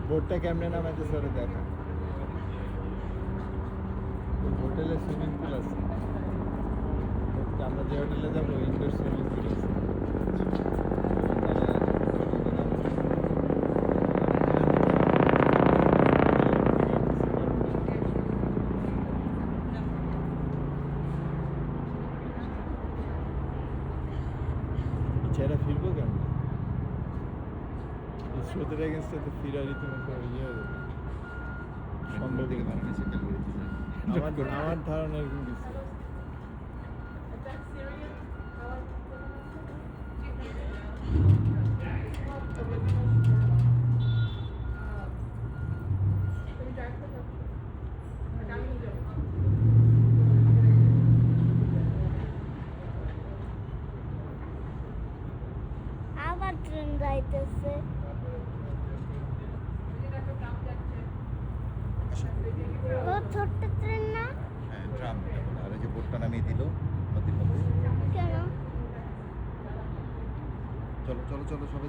বোটটা কেমনে নামাইতে সরে দেখা। হোটেলে সুইমিং পুল আছে, আমরা যে হোটেলে যাবো ইনডোর সুইমিং পুল আছে। চেহারা ফিরবো কেমন? স্রোতের এগেন্স্টে তো ফিরা রীতিমতো ইয়ে হয়ে যাবে। সম্ভব থেকে না। আমার ধারণা এরকম কিছু। আবার ট্রেন যাইতেছে। ও ছোট্ট ট্রেন না? হ্যাঁ ট্রাম, আর এই যে বোটটা নামিয়ে দিল নদীর মধ্যে। কেন? চলো চলো চলো সবাই।